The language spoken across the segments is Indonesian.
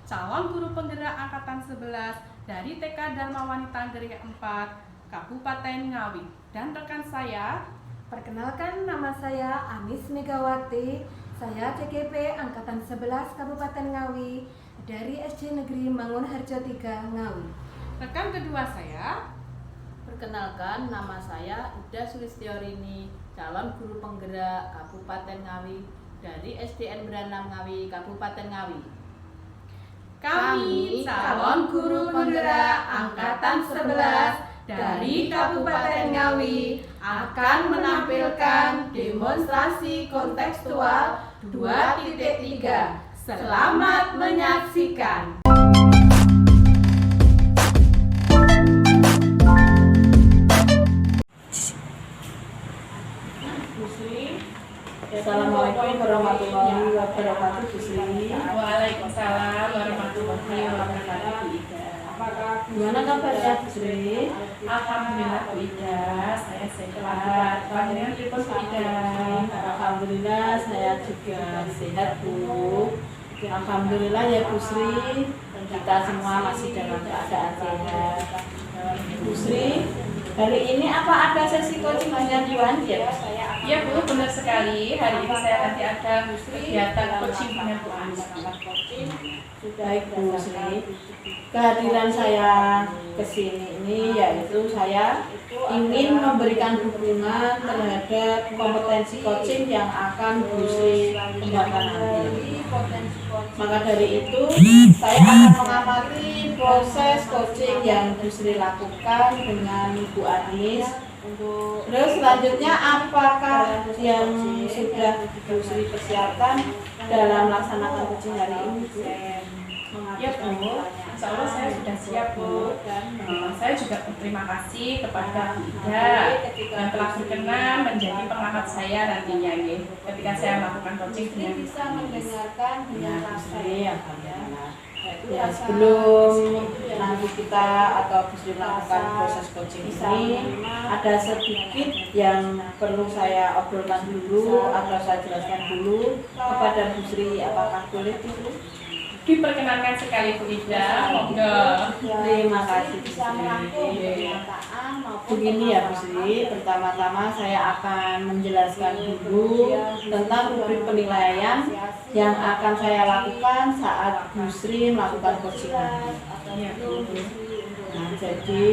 calon guru penggerak angkatan 11 dari TK Dharma Wanita Gerih 4, Kabupaten Ngawi. Dan rekan saya, perkenalkan nama saya Anis Megawati. Saya CGP angkatan 11 Kabupaten Ngawi dari SD Negeri Mangunharjo 3 Ngawi. Rekan kedua saya, perkenalkan nama saya Ida Sulistiorini, calon guru penggerak Kabupaten Ngawi dari SDN Beranam Ngawi, Kabupaten Ngawi. Kami calon guru penggerak angkatan 11 dari Kabupaten Ngawi akan menampilkan demonstrasi kontekstual 2.3. Selamat menyaksikan. Assalamualaikum warahmatullahi wabarakatuh. Waalaikumsalam warahmatullahi wabarakatuh. Gimana kabarnya Bu Sri? Alhamdulillah Bu Ida, saya sehat. Panjenengan pripun Bu Ida? Alhamdulillah saya juga sehat Bu. Alhamdulillah ya Bu Sri, kita semua masih dalam keadaan sehat. Bu Sri, hari ini apa ada sesi coaching dengan Bu Anjir? Ya Bu, benar sekali. Hari ini saya nanti ada kegiatan coaching dengan Bu Anis. Baik Bu Sri, kehadiran saya ke sini ini yaitu saya ingin memberikan dukungan terhadap kompetensi coaching yang akan Bu Sri kembangkan nanti. Maka dari itu saya akan mengamati proses coaching yang Bu Sri lakukan dengan Bu Anis. Terus selanjutnya apakah yang sudah Bu Sri persiapkan dalam melaksanakan coaching hari ini Bu? Ya Bu, insya Allah saya sudah siap Bu. Saya juga berterima kasih kepada Bu Ida yang telah berkenan menjadi pengamat saya nantinya ketika saya melakukan coaching dengan Bisa mendengarkan dengan ya, ya sebelum nanti kita atau bisa melakukan proses coaching ini ada sedikit yang perlu saya obrolkan dulu atau saya jelaskan dulu kepada Bu Sri, apakah boleh Bu? Diperkenankan sekali Bu Ida, monggo. Terima kasih Bu Sri. Begini ya Bu Sri, pertama-tama saya akan menjelaskan dulu tentang rubrik penilaian yang akan saya lakukan saat Bu Sri melakukan coaching ini. Nah, jadi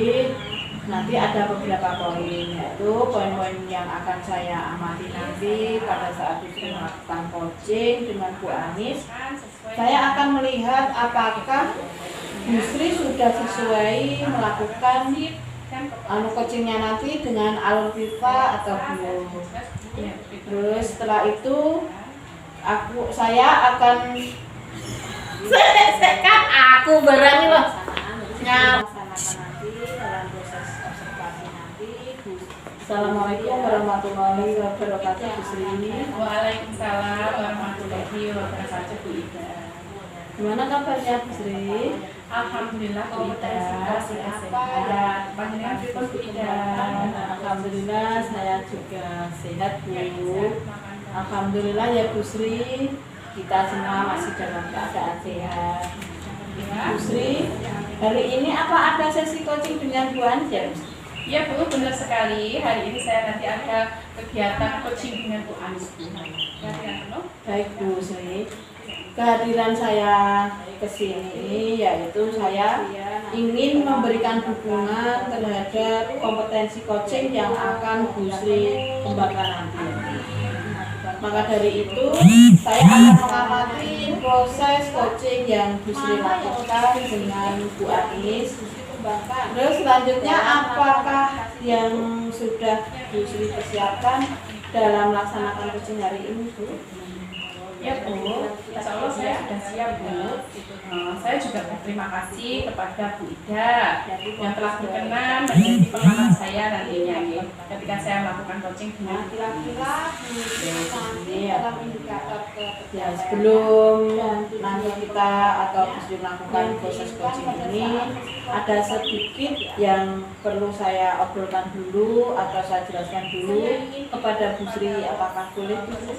nanti ada beberapa poin, yaitu poin-poin yang akan saya amati nanti pada saat Bu Sri melakukan coaching dengan Bu Anis. Saya akan melihat apakah Bu Sri sudah sesuai melakukan coachingnya nanti dengan alur pipa atau belum. Terus setelah itu saya akan aku berani loh melaksanakan nanti dalam proses observasi nanti. Assalamualaikum warahmatullahi wabarakatuh Bu Sri. Waalaikumsalam warahmatullahi wabarakatuh Bu Ida. Gimana kabarnya Bu Sri? Alhamdulillah Bu Ida, saya sehat. Panjenengan pripun Bu Ida? Alhamdulillah saya juga sehat Bu. Alhamdulillah ya Bu Sri, kita semua masih dalam keadaan sehat. Bu Sri, hari ini apa ada sesi coaching dengan Bu Anjir? Ya Bu, benar sekali. Hari ini saya nanti ada kegiatan coaching dengan Bu Anis. Baik Bu Sri, kehadiran saya ke sini yaitu saya ingin memberikan dukungan terhadap kompetensi coaching yang akan Bu Sri kembangkan nanti. Maka dari itu saya akan mengamati proses coaching yang Bu Sri lakukan dengan Bu Anis. Terus selanjutnya apakah yang sudah Bu Sri persiapkan dalam melaksanakan coaching hari ini Bu? Ya Bu, insya Allah saya sudah siap Bu. Saya juga berterima kasih kepada Bu Ida yang telah berkenan menjadi pengamat saya nantinya ketika saya melakukan coaching dengan kira-kira ya sebelum nanti kita atau bisa melakukan proses coaching ini ada sedikit yang perlu saya obrolkan dulu atau saya jelaskan dulu kepada Bu Sri, apakah boleh Bu?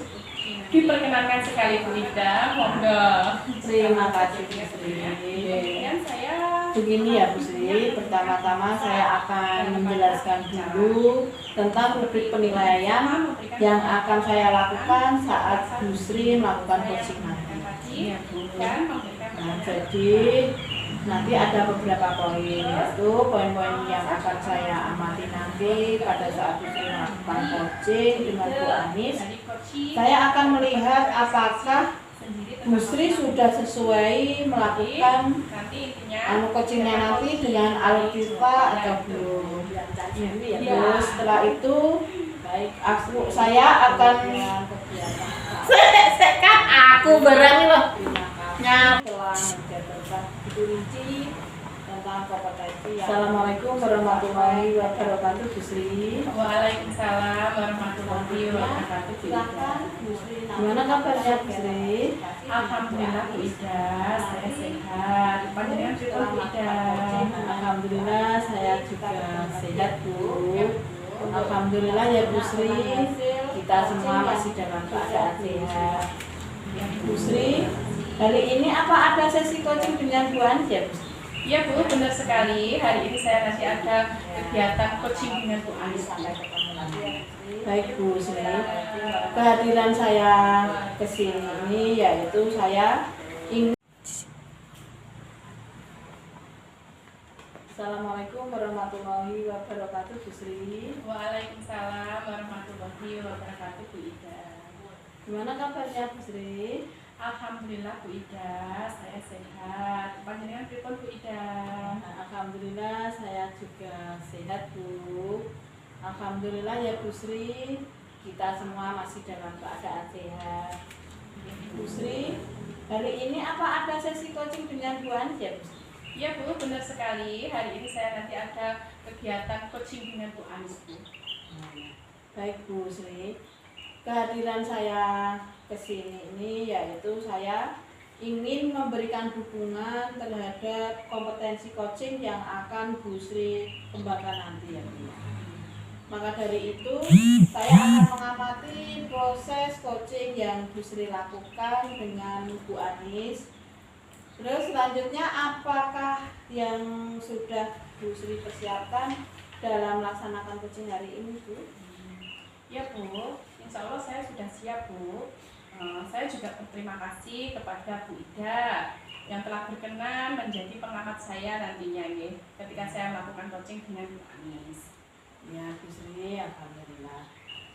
Diperkenalkan sekali Bu Ida, monggo. Terima kasih Bu Sri. Kemudian saya Begini ya Bu Sri, pertama-tama saya akan menjelaskan dulu tentang rubrik penilaian yang akan saya lakukan saat Bu Sri melakukan coaching nanti. Nah, jadi nanti ada beberapa poin, yaitu poin-poin yang akan saya amati nanti pada saat Bu Sri melakukan coaching dengan Bu Anis. Saya akan melihat apakah Bu Sri sudah sesuai melakukan coachingnya nanti dengan alur kita atau belum. Terus setelah itu saya akan kan aku berani loh telah menjabarkan rinci tentang kompetensi. Assalamualaikum warahmatullahi wabarakatuh Bu Sri. Waalaikumsalam warahmatullahi wabarakatuh. Silakan Bu Sri. Gimana kabarnya Bu Sri? Alhamdulillah Bu Ida, saya sehat. Panjenengan juga Bu Ida. Alhamdulillah saya juga sehat Bu. Alhamdulillah ya Bu Sri, kita semua masih dalam keadaan sehat. Bu Sri, hari ini apa ada sesi coaching dengan Bu Anis ya Bu Sri? Iya Bu, benar sekali. Hari ini saya nanti ada kegiatan coaching dengan Bu Anis. Baik Bu Sri, kehadiran saya ke sini ini yaitu saya ingin. Assalamualaikum warahmatullahi wabarakatuh Bu Sri. Waalaikumsalam warahmatullahi wabarakatuh Bu Ida. Gimana kabarnya Bu Sri? Alhamdulillah Bu Ida, saya sehat. Panjenengan pripun Bu Ida? Alhamdulillah saya juga sehat Bu. Alhamdulillah ya Bu Sri, kita semua masih dalam keadaan sehat. Bu Sri, hari ini apa ada sesi coaching dengan Bu Anis ya Bu Sri? Iya Bu, benar sekali. Hari ini saya nanti ada kegiatan coaching dengan Bu Anis Bu. Baik Bu Sri, kehadiran saya ke sini ini yaitu saya ingin memberikan dukungan terhadap kompetensi coaching yang akan Bu Sri kembangkan nanti ya Bu. Maka dari itu saya akan mengamati proses coaching yang Bu Sri lakukan dengan Bu Anis. Terus selanjutnya apakah yang sudah Bu Sri persiapkan dalam melaksanakan coaching hari ini Bu? Ya Bu, insya Allah saya sudah siap Bu. Saya juga berterima kasih kepada Bu Ida yang telah berkenan menjadi pengamat saya nantinya ya, ketika saya melakukan coaching dengan Bu Anis. Ya Bu Sri, alhamdulillah.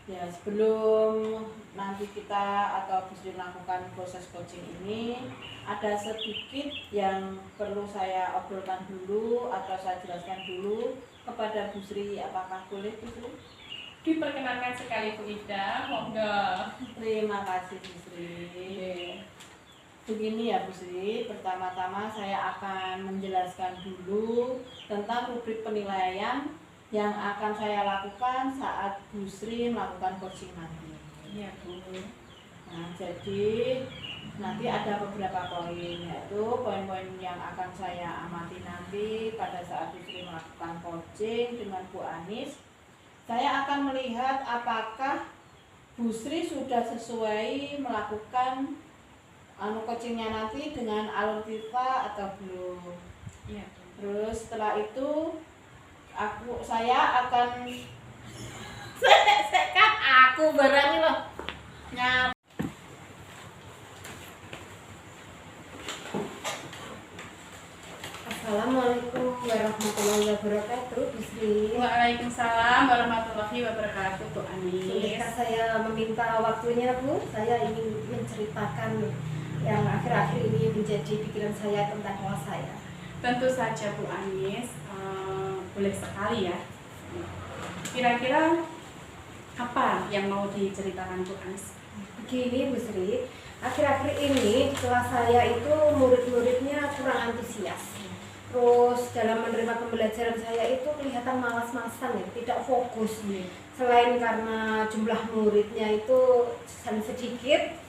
Ya sebelum nanti kita atau Bu Sri melakukan proses coaching ini, ada sedikit yang perlu saya obrolkan dulu atau saya jelaskan dulu kepada Bu Sri. Apakah boleh Bu Sri? Diperkenalkan sekali Bu Ida, monggo. Terima kasih Bu Sri. Begini ya Bu Sri, pertama-tama saya akan menjelaskan dulu tentang rubrik penilaian yang akan saya lakukan saat Bu Sri melakukan coaching nanti. Iya Bu. Nah, jadi nanti ada beberapa poin, yaitu poin-poin yang akan saya amati nanti pada saat Bu Sri melakukan coaching dengan Bu Anis. Saya akan melihat apakah Bu Sri sudah sesuai melakukan coachingnya nanti dengan alur kita atau belum. Iya. Terus setelah itu saya akan kan aku berani loh Assalamualaikum warahmatullahi wabarakatuh Bu Sri. Waalaikumsalam warahmatullahi wabarakatuh Bu Anis. Ketika saya meminta waktunya Bu, saya ingin menceritakan yang akhir-akhir ini menjadi pikiran saya tentang kelas saya. Tentu saja Bu Anis, boleh sekali ya. Kira-kira apa yang mau diceritakan Bu Anis? Begini Bu Sri, akhir-akhir ini di kelas saya itu murid-muridnya kurang antusias. Terus dalam menerima pembelajaran saya itu kelihatan malas-malasan ya, tidak fokus. Selain karena jumlah muridnya itu sedikit,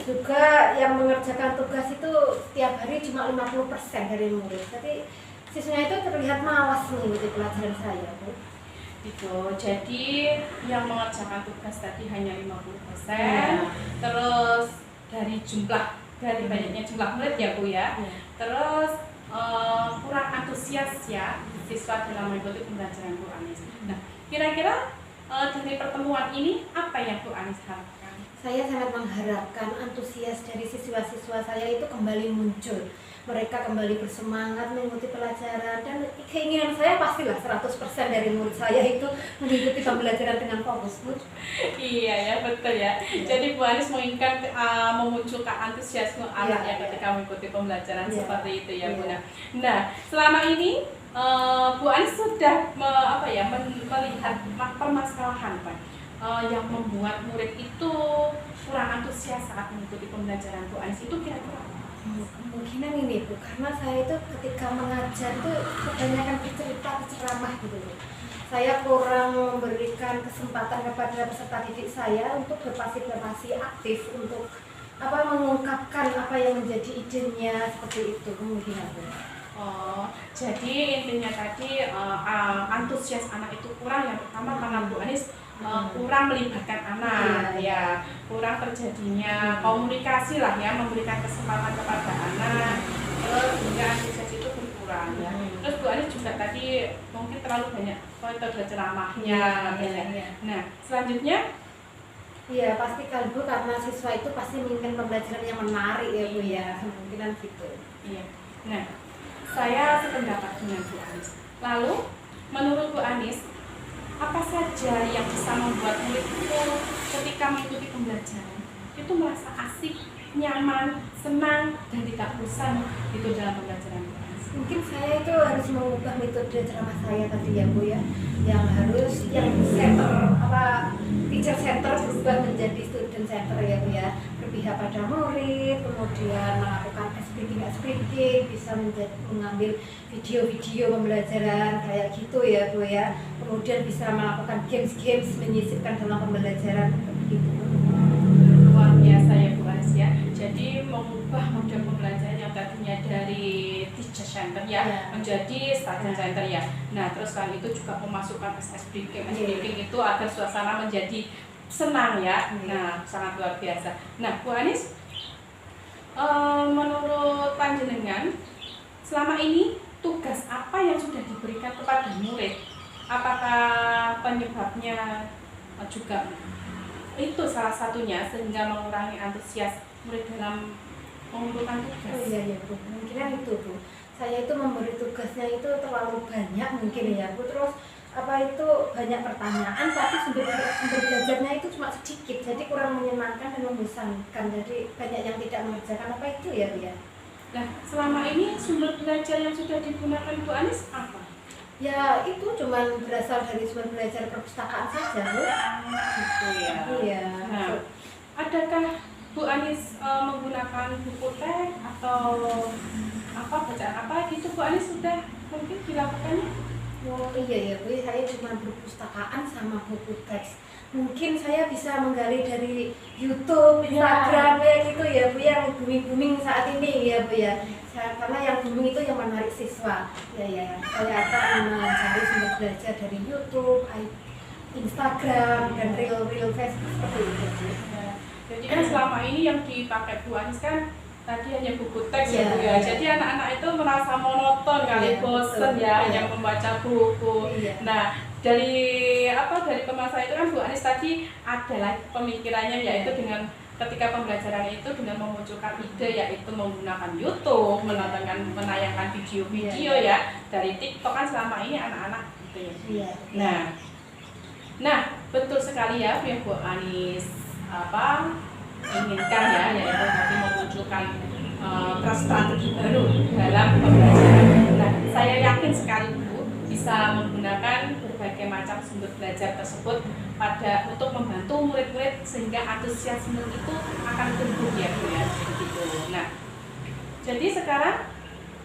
juga yang mengerjakan tugas itu setiap hari cuma 50% dari murid. Jadi siswanya itu terlihat malas mengikuti pelajaran saya Bu. gitu. Jadi yang mengerjakan tugas tadi hanya 50%. Terus dari banyaknya jumlah murid ya Bu ya. Terus kurang antusias ya siswa dalam mengikuti pembelajaran Bu Anis. Nah, kira-kira dari pertemuan ini apa yang Bu Anis harapkan? Saya sangat mengharapkan antusias dari siswa-siswa saya itu kembali muncul. Mereka kembali bersemangat mengikuti pelajaran, dan keinginan saya pastilah 100% dari murid saya itu mengikuti pembelajaran dengan fokus, Bu. Iya ya, betul ya. Jadi Bu Anis menginginkan memunculkan antusiasme anak yang ketika mengikuti pembelajaran seperti itu ya Bu. Nah, selama ini Bu Anis sudah melihat permasalahan Pak yang membuat murid itu kurang antusias saat mengikuti pembelajaran Bu Anis itu kira-kira apa? Kemungkinan ini Bu, karena saya itu ketika mengajar itu kebanyakan berceramah gitu Bu. Saya kurang memberikan kesempatan kepada peserta didik saya untuk berpartisipasi aktif untuk mengungkapkan apa yang menjadi idenya, seperti itu kemungkinan Bu. Oh, jadi intinya tadi antusias anak itu kurang, yang pertama karena Bu Anis kurang melibatkan anak, ya kurang terjadinya komunikasi lah ya, memberikan kesempatan kepada anak, terus hingga antusias itu berkurang ya. Terus Bu Anis juga tadi mungkin terlalu banyak metode ceramahnya, Nah, selanjutnya Iya, pastikan Bu, karena siswa itu pasti menginginkan pembelajaran yang menarik ya Bu ya, kemungkinan gitu. Iya. Nah, saya sependapat dengan Bu Anis. Lalu, menurut Bu Anis, apa saja yang bisa membuat murid itu ketika mengikuti pembelajaran itu merasa asik, nyaman, senang, dan tidak bosan itu dalam pembelajaran Bu Anis? Mungkin saya itu harus mengubah metode ceramah saya tadi ya Bu ya, yang teacher center berubah menjadi student center ya Bu ya, berpihak pada murid, kemudian melakukan speaking, bisa mengambil video-video pembelajaran kayak gitu ya Bu ya, kemudian bisa melakukan games menyisipkan dalam pembelajaran begitu. Luar biasa ya Bu Anis ya. Jadi mengubah model pembelajaran yang tadinya dari teacher center ya menjadi student center ya. Nah, terus kan itu juga memasukkan speaking itu agar suasana menjadi senang ya. Nah, sangat luar biasa. Nah, Bu Anis, menurut panjenengan selama ini tugas apa yang sudah diberikan kepada murid? Apakah penyebabnya juga itu salah satunya sehingga mengurangi antusias murid dalam mengumpulkan tugas? Oh iya Bu, mungkin itu Bu. Saya itu memberi tugasnya itu terlalu banyak mungkin ya Bu. Terus banyak pertanyaan tapi sumber belajarnya itu cuma sedikit, jadi kurang menyenangkan dan membosankan. Jadi banyak yang tidak mengerjakan apa itu ya Bu ya. Nah, selama ini sumber belajar yang sudah digunakan Bu Anis apa? Ya itu cuma berasal dari sumber belajar perpustakaan saja Bu. Gitu ya. Iya. Nah, adakah Bu Anis menggunakan buku teks atau bacaan apa gitu Bu Anis sudah mungkin dilakukannya? Oh iya ya Bu, saya cuma perpustakaan sama buku teks. Mungkin saya bisa menggali dari YouTube, Instagram gitu ya Bu, yang booming saat ini ya Bu ya. Karena yang booming itu yang menarik siswa. Ya, saya akan mencari sumber belajar dari YouTube, Instagram, dan real Facebook seperti itu Bu. Jadi kan selama ini yang dipakai Bu Anis kan tadi hanya buku teks ya Bu ya. Jadi anak-anak itu merasa monoton kali, bosen ya yang membaca buku. Nah, dari pemasaran itu kan Bu Anis tadi adalah pemikirannya yaitu dengan ketika pembelajaran itu dengan memunculkan ide yaitu menggunakan YouTube, menayangkan video-video ya dari TikTok kan selama ini anak-anak gitu ya. Nah, betul sekali ya Bu Anis inginkan ya, yaitu tadi memunculkan strategi baru dalam pembelajaran. Nah, saya yakin sekali Bu bisa menggunakan berbagai macam sumber belajar tersebut untuk membantu murid-murid sehingga antusiasme itu akan tumbuh ya Bu ya. Begitu. Nah, jadi sekarang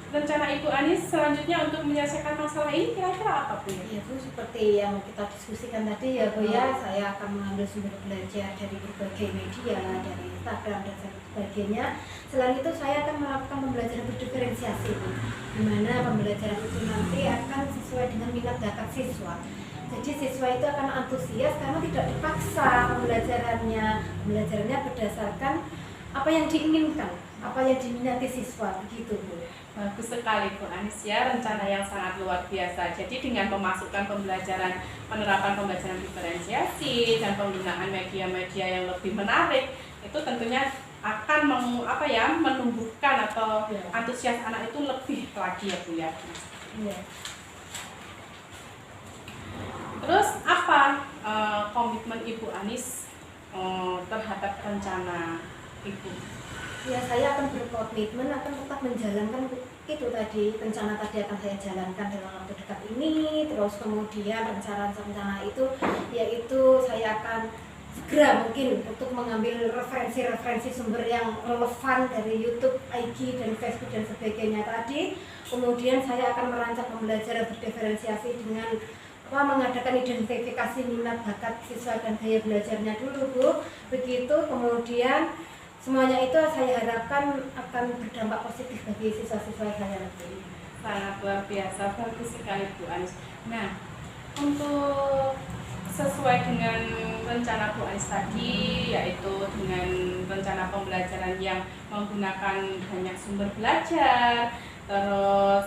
rencana Ibu Anis selanjutnya untuk menyelesaikan masalah ini kira-kira apa Bu? Ya Bu, seperti yang kita diskusikan tadi ya Bu ya, saya akan mengambil sumber belajar dari berbagai media, dari Instagram dan sebagainya. Selain itu saya akan melakukan pembelajaran berdiferensiasi Bu, di mana pembelajaran itu nanti akan sesuai dengan minat bakat siswa. Jadi siswa itu akan antusias karena tidak dipaksa pembelajarannya berdasarkan apa yang diinginkan, apa yang diminati siswa, begitu Bu. Bagus sekali Bu Anis ya, rencana yang sangat luar biasa. Jadi dengan pemasukan penerapan pembelajaran diferensiasi dan penggunaan media-media yang lebih menarik, itu tentunya akan menumbuhkan atau antusias anak itu lebih lagi ya Bu ya. Iya. Terus apa komitmen Ibu Anis terhadap rencana Ibu? Ya, saya akan berkomitmen akan tetap menjalankan itu tadi, rencana tadi akan saya jalankan dalam waktu dekat ini. Terus kemudian rencana-rencana itu yaitu saya akan segera mungkin untuk mengambil referensi sumber yang relevan dari YouTube, IG, dan Facebook dan sebagainya tadi. Kemudian saya akan merancang pembelajaran berdiferensiasi dengan mengadakan identifikasi minat bakat siswa dan gaya belajarnya dulu Bu. Begitu, kemudian semuanya itu saya harapkan akan berdampak positif bagi siswa-siswa saya nanti. Sangat luar biasa, bagus sekali Bu Anis. Nah, untuk sesuai dengan rencana Bu Anis tadi, yaitu dengan rencana pembelajaran yang menggunakan banyak sumber belajar, terus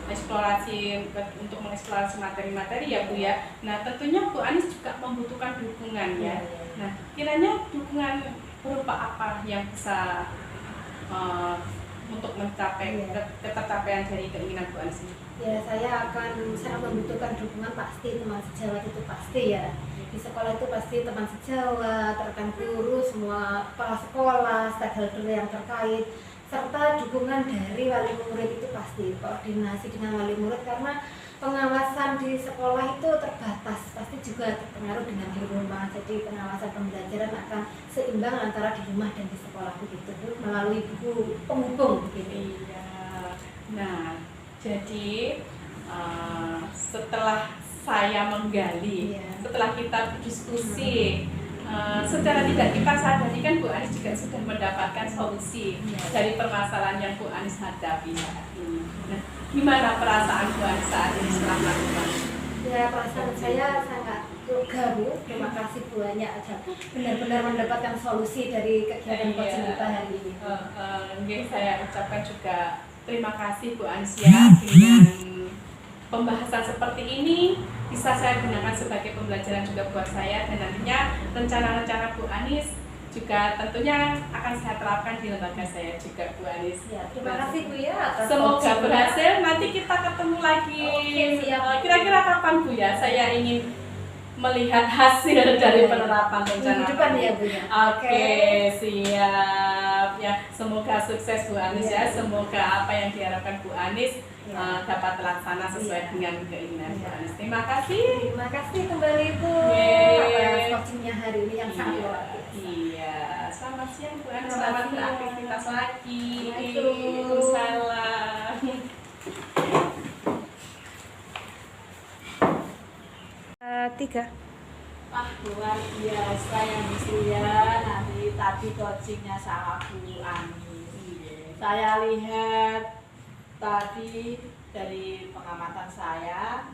eksplorasi untuk mengeksplorasi materi-materi ya Bu ya. Nah, tentunya Bu Anis juga membutuhkan dukungan ya. Nah, kiranya dukungan berupa apa yang bisa untuk mencapai ketercapaian dari keinginan Bu Anis ini? Ya, saya akan sangat membutuhkan dukungan, pasti teman sejawat itu pasti ya. Di sekolah itu pasti teman sejawat, rekan guru, semua kepala sekolah, stakeholder yang terkait, serta dukungan dari wali murid itu pasti, koordinasi dengan wali murid karena pengawasan di sekolah itu terbatas, pasti juga terpengaruh dengan di rumah. Jadi pengawasan pembelajaran akan seimbang antara di rumah dan di sekolah begitu Bu, melalui buku penghubung begini. Iya. Nah, jadi setelah saya menggali, setelah kita berdiskusi, secara tidak kita sadari kan Bu Anis juga sudah mendapatkan solusi dari permasalahan yang Bu Anis hadapi saat ini. Nah, gimana perasaan Bu Anis saat ini setelah melakukan? Ya, perasaan saya sangat lega Bu, terima kasih banyak aja benar-benar mendapatkan solusi dari kegiatan coaching kita hari ini. Saya ucapkan juga terima kasih Bu Anis ya, dengan pembahasan seperti ini bisa saya gunakan sebagai pembelajaran juga buat saya, dan nantinya rencana-rencana Bu Anis juga tentunya akan saya terapkan di lembaga saya juga Bu Anis. Ya, terima kasih Bu ya atas semoga coaching-nya. berhasil, nanti kita ketemu lagi. Oke, siap. Kira-kira kapan Bu ya saya ingin melihat hasil dari penerapan rencana Minggu depan ya Bu ya. Oke, siap ya. Semoga sukses Bu Anis ya. Semoga apa yang diharapkan Bu Anis dapat terlaksana sesuai dengan keinginan Bu Anis. Terima kasih. Terima kasih kembali Bu Yeay. atas coachingnya hari ini yang sangat luar biasa. Iya. Selamat siang Bu Anis. Selamat Selamat siang. beraktivitas lagi. Assalamualaikum. Waalaikumsalam. Tiga. Wah, luar biasa yang ya. Nanti tadi coachingnya sama Bu Anis. Saya lihat tadi dari pengamatan saya,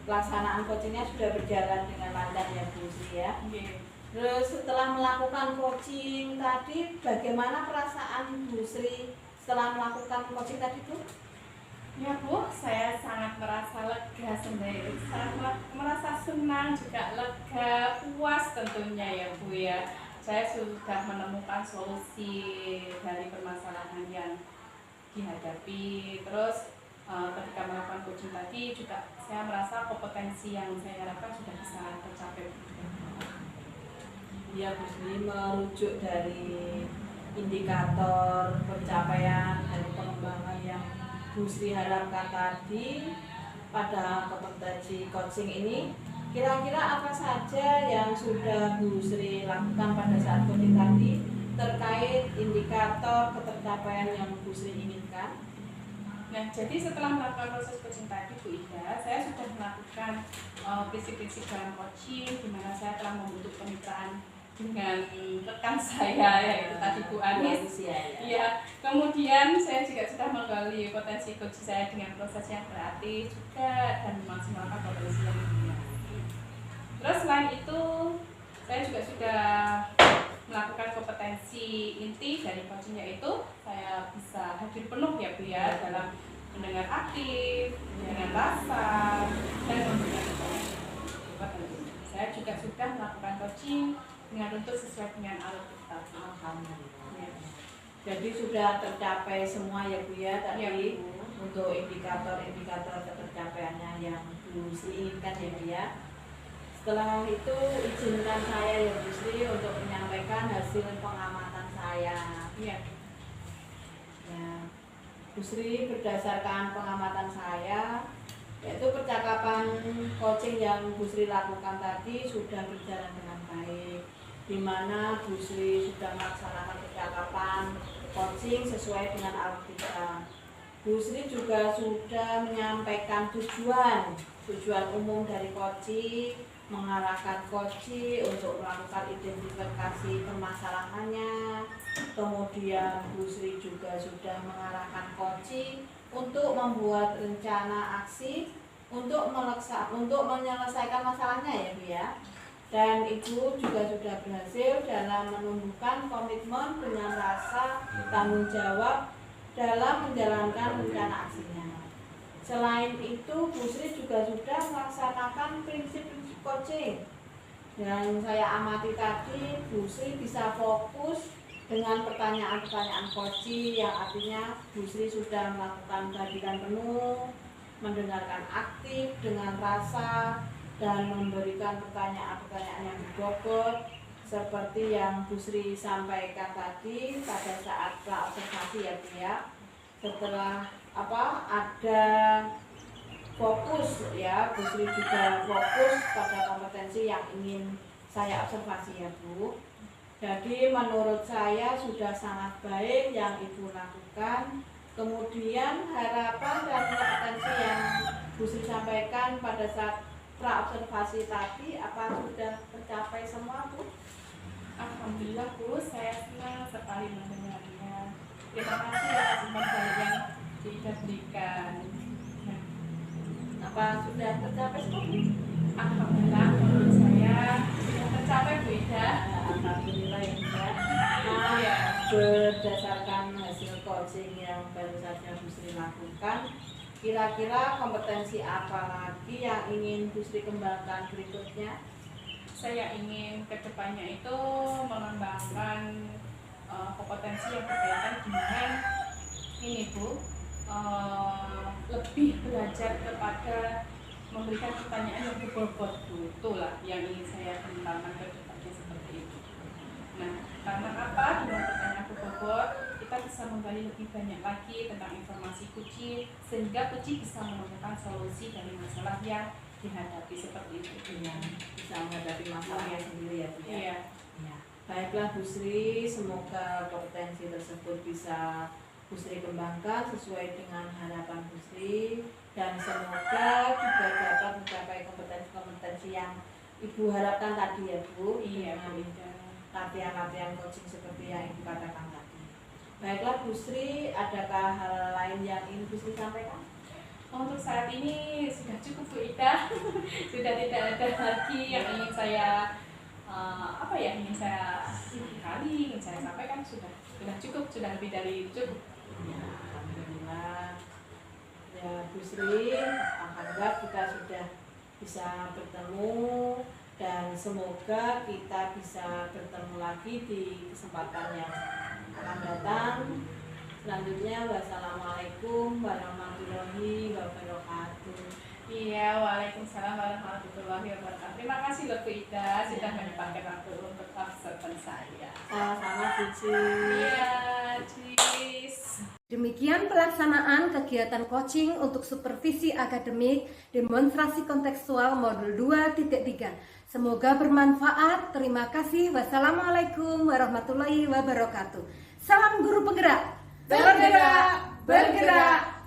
pelaksanaan coachingnya sudah berjalan dengan lancar ya Bu Sri ya. Terus setelah melakukan coaching tadi, bagaimana perasaan Bu Sri setelah melakukan coaching tadi Bu? Ya Bu, saya sangat merasa lega sendiri, sangat merasa senang, juga lega, puas tentunya ya Bu ya. Saya sudah menemukan solusi dari permasalahan yang dihadapi. Terus ketika melakukan coaching tadi juga saya merasa kompetensi yang saya harapkan sudah bisa tercapai. Ya Bu Sri, merujuk dari indikator pencapaian dari pengembangan yang Bu Sri harapkan tadi pada kompetensi coaching ini, kira-kira apa saja yang sudah Bu Sri lakukan pada saat coaching tadi terkait indikator ketercapaian yang Bu Sri inginkan? Nah, jadi setelah melakukan proses coaching tadi Bu Ida, saya sudah melakukan prinsip-prinsip dalam coaching, di mana saya telah membentuk kemitraan dengan rekan saya yaitu tadi Bu Anis. Ya. Iya. Kemudian saya juga sudah menggali potensi coaching saya dengan proses yang kreatif juga dan memaksimalkan potensi yang dimiliki. Terus selain itu saya juga sudah melakukan kompetensi inti dari coaching, yaitu saya bisa hadir penuh ya Bu ya dalam mendengar aktif, dengan rasa, dan memberikan informasi. Saya juga sudah melakukan coaching dengan runtut sesuai dengan Alkitab. Alhamdulillah. Ya. Jadi sudah tercapai semua ya Bu ya tadi Ya, Bu. untuk indikator-indikator ketercapaiannya yang Bu Sri inginkan ya Bu ya. Setelah itu izinkan saya ya Bu Sri untuk menyampaikan hasil pengamatan saya. Iya. Ya, Bu Sri berdasarkan pengamatan saya, yaitu percakapan coaching yang Bu Sri lakukan tadi sudah berjalan dengan baik, di mana Bu Sri sudah melaksanakan percakapan coaching sesuai dengan Alkitab. Bu Sri juga sudah menyampaikan tujuan umum dari coaching, mengarahkan coaching untuk melakukan identifikasi permasalahannya. Kemudian Bu Sri juga sudah mengarahkan coaching untuk membuat rencana aksi untuk menyelesaikan masalahnya ya Bu ya. Dan Ibu juga sudah berhasil dalam menumbuhkan komitmen dengan rasa tanggung jawab dalam menjalankan rencana aksinya. Selain itu, Bu Sri juga sudah melaksanakan prinsip-prinsip coaching. Dan saya amati tadi, Bu Sri bisa fokus dengan pertanyaan-pertanyaan coaching, yang artinya Bu Sri sudah melakukan kehadiran penuh, mendengarkan aktif dengan rasa, dan memberikan pertanyaan-pertanyaan yang berbobot seperti yang Bu Sri sampaikan tadi pada saat pra-observasi ya Bu ya. Setelah ada fokus ya, Bu Sri juga fokus pada kompetensi yang ingin saya observasi ya Bu. Jadi menurut saya sudah sangat baik yang Ibu lakukan. Kemudian harapan dan kompetensi yang Bu Sri sampaikan pada saat pra-observasi tadi, apa sudah tercapai semua Bu? Alhamdulillah Bu, saya senang sekali mendengarnya. Terima kasih atas informasi yang diberikan. Nah, Apa sudah tercapai semua Bu? Alhamdulillah menurut saya sudah tercapai Bu Ida. Alhamdulillah ya Bu ya. Nah, Ya. berdasarkan hasil coaching yang baru saja Bu Sri lakukan, kira-kira kompetensi apa lagi yang ingin Bu Sri kembangkan berikutnya? Saya ingin kedepannya itu mengembangkan kompetensi yang berkaitan dengan ini Bu, lebih belajar kepada memberikan pertanyaan yang berbobot Bu. Itulah yang ingin saya kembangkan kedepannya seperti itu. Nah, karena apa? Dengan pertanyaan berbobot kita bisa menggali lebih banyak lagi tentang informasi kunci, sehingga kunci bisa menemukan solusi dari masalah yang dihadapi seperti itu. Ya, bisa menghadapi masalahnya sendiri ya Bu ya. Iya. Ya. Baiklah Bu Sri, semoga kompetensi tersebut bisa Bu Sri kembangkan sesuai dengan harapan Bu Sri, dan semoga juga dapat mencapai kompetensi-kompetensi yang Ibu harapkan tadi ya Bu. Iya, Bu Dengan Ida. latihan-latihan coaching seperti yang Ibu katakan tadi. Baiklah Bu Sri, adakah hal lain yang ingin Bu Sri sampaikan? Untuk saat ini sudah cukup Bu Ida. Sudah tidak ada lagi yang ingin saya ingin saya ingin saya sampaikan. Sudah cukup, sudah lebih dari cukup. Ya, alhamdulillah. Ya Bu Sri, alhamdulillah kita sudah bisa bertemu, dan semoga kita bisa bertemu lagi di kesempatan yang akan datang. Selanjutnya, wassalamualaikum warahmatullahi wabarakatuh. Iya, waalaikumsalam warahmatullahi wabarakatuh. Terima kasih loh Bu Ida sudah menyempatkan waktu untuk observan saya. Sama-sama Bu Sri. Iya, cheers. Demikian pelaksanaan kegiatan coaching untuk supervisi akademik demonstrasi kontekstual modul 2.3. Semoga bermanfaat. Terima kasih. Wassalamualaikum warahmatullahi wabarakatuh. Salam guru penggerak. Bergerak, bergerak,